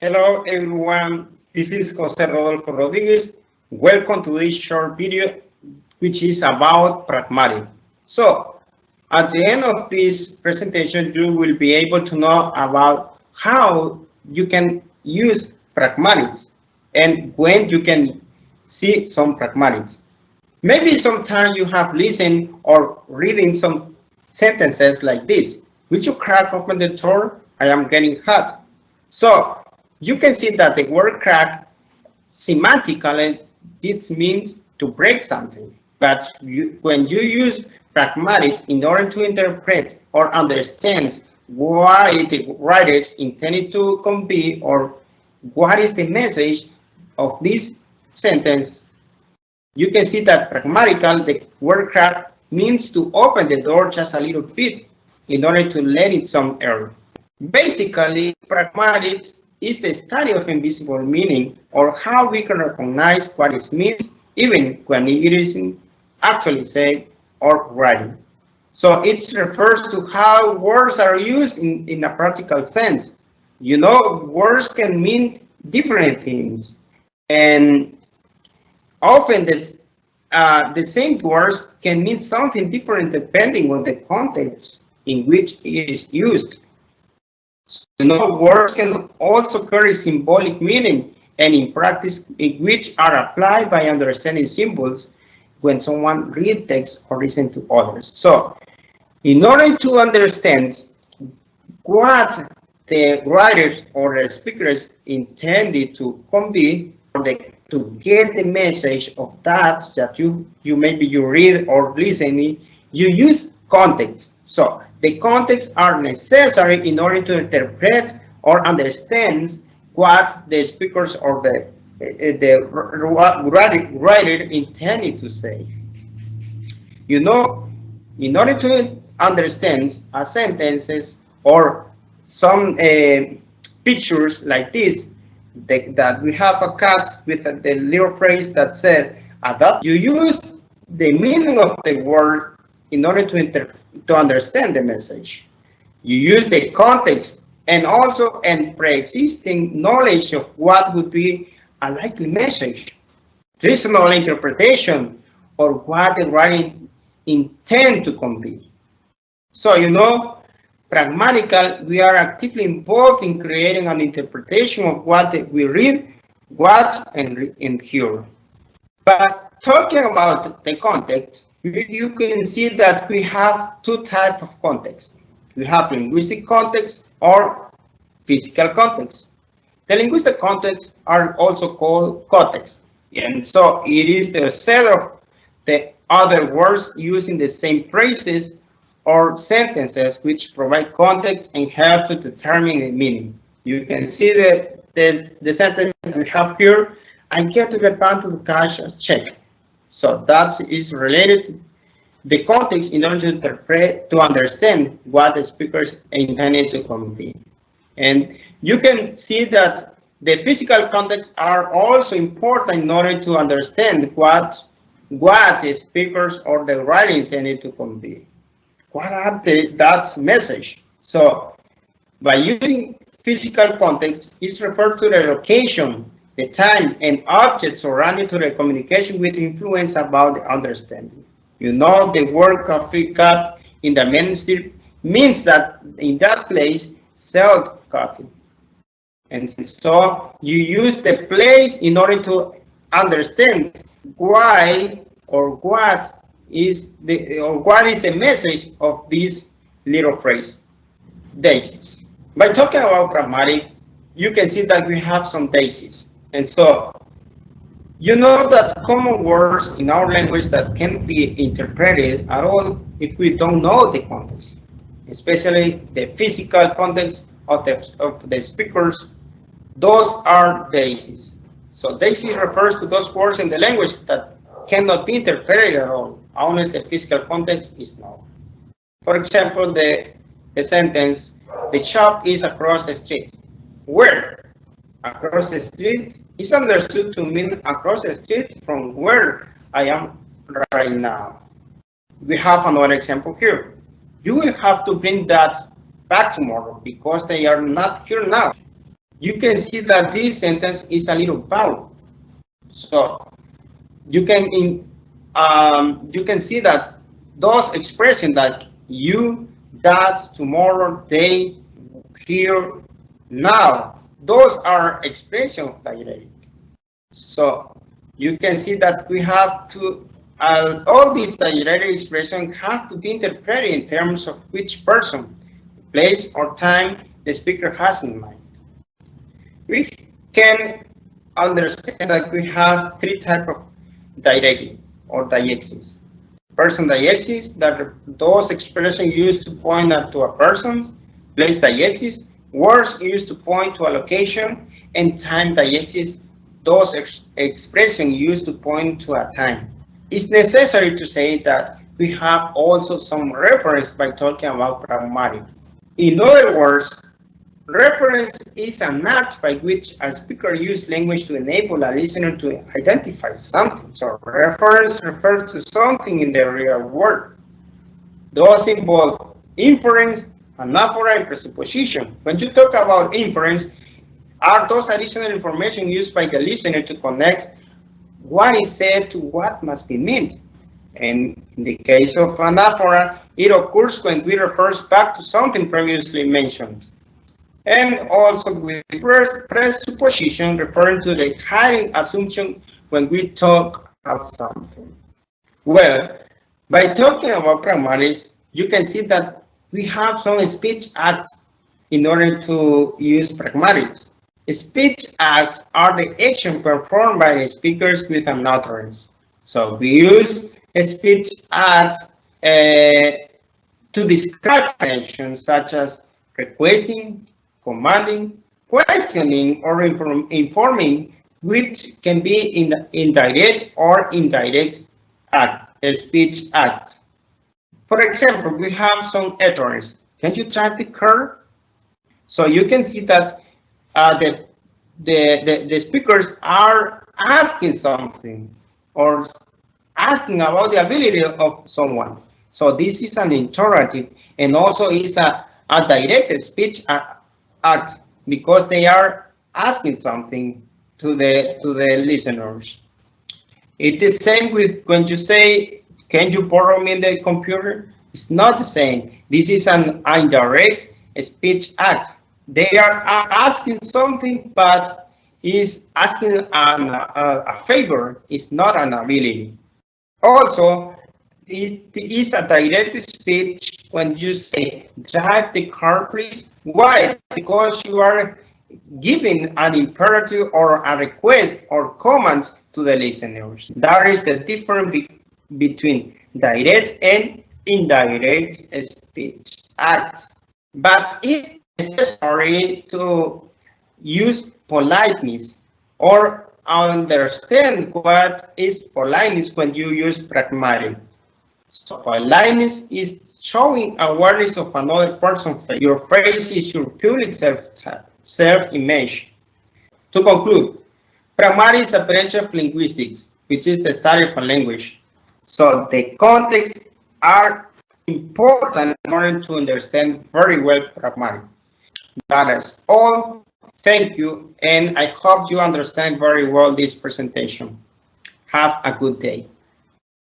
Hello everyone, this is Jose Rodolfo Rodriguez. Welcome to this short video which is about pragmatic. So at the end of this presentation you will be able to know about how you can use pragmatics and when you can see some pragmatics. Maybe sometime you have listened or reading some sentences like this. Would you crack open the door? I am getting hot. So you can see that the word crack semantically it means to break something. But when you use pragmatic in order to interpret or understand what the writers intended to convey or what is the message of this sentence, you can see that pragmatical, the word crack, means to open the door just a little bit in order to let in some air. Basically, pragmatics is the study of invisible meaning or how we can recognize what it means even when it isn't actually said or written. So it refers to how words are used in a practical sense. You know, words can mean different things. And often the same words can mean something different depending on the context in which it is used. You know, words can also carry symbolic meaning and in practice in which are applied by understanding symbols when someone reads text or listens to others. So, in order to understand what the writers or the speakers intended to convey, or to get the message of that you maybe you read or listening, you use context. So the contexts are necessary in order to interpret or understand what the speakers or the writer intended to say. You know, in order to understand a sentences or some pictures like this, that we have a cat with the little phrase that says, adapt, you use the meaning of the word in order to understand the message. You use the context and also and pre-existing knowledge of what would be a likely message, reasonable interpretation, or what the writing intend to convey. So, you know, pragmatical, we are actively involved in creating an interpretation of what we read, watch, and hear. But talking about the context, you can see that we have two types of context. We have linguistic context or physical context. The linguistic contexts are also called context, and so it is the set of the other words using the same phrases or sentences which provide context and help to determine the meaning. You can see that the sentence we have here, I get to the bank to cash a check. So that is related to the context in order to interpret, to understand what the speakers intended to convey. And you can see that the physical contexts are also important in order to understand what the speakers or the writer intended to convey. What are that message? So by using physical context, it's referred to the location, the time, and objects surrounding to the communication with influence about the understanding. You know, the word coffee cup in the mainstream means that in that place sell coffee. And so you use the place in order to understand why or what is the message of this little phrase, daisies. By talking about pragmatic, you can see that we have some daisies. And so you know that common words in our language that can be interpreted at all if we don't know the context, especially the physical context of the speakers. Those are daisies. So daisy refers to those words in the language that cannot be interpreted at all, unless the physical context is known. For example, the sentence, the shop is across the street. Where? Across the street is understood to mean across the street from where I am right now. We have another example here. You will have to bring that back tomorrow because they are not here now. you can see that this sentence is a little vague. So you can see that those expressions that you, that, tomorrow, they, here, now, those are expressions of dialectic. So you can see that we have to, all these dialectic expressions have to be interpreted in terms of which person, place, or time the speaker has in mind. We can understand that we have three types of dialectic or deixis. Person deixis, that those expressions used to point to a person; place deixis, words used to point to a location; and time deixis, those expressions used to point to a time. It's necessary to say that we have also some reference by talking about pragmatic. In other words, reference is an act by which a speaker uses language to enable a listener to identify something. So reference refers to something in the real world. Those involve inference, anaphora, and presupposition. When you talk about inference, are those additional information used by the listener to connect what is said to what must be meant. And in the case of anaphora, it occurs when we refer back to something previously mentioned. And also with presupposition, referring to the hiding assumption when we talk about something. Well, by talking about pragmatics, you can see that we have some speech acts in order to use pragmatics. Speech acts are the action performed by the speakers with an utterance. So we use speech acts to describe actions such as requesting, commanding, questioning, or informing, which can be in indirect or indirect speech acts. For example, we have some utterance. Can you drive the car? So you can see that the speakers are asking something or asking about the ability of someone. So this is an interrogative, and also is a direct speech act because they are asking something to the listeners. It is the same with when you say, "Can you borrow me the computer?" It's not the same. This is an indirect speech act. They are asking something, but is asking a favor. It's not an ability. Also, it is a direct speech when you say, "Drive the car, please." Why? Because you are giving an imperative or a request or command to the listeners. That is the difference between direct and indirect speech acts. But it's necessary to use politeness or understand what is politeness when you use pragmatic. So politeness is showing awareness of another person's face. Your face is your public self-image. To conclude, pragmatic is a branch of linguistics, which is the study of a language. So the contexts are important in order to understand very well pragmatic. That is all. Thank you, and I hope you understand very well this presentation. Have a good day.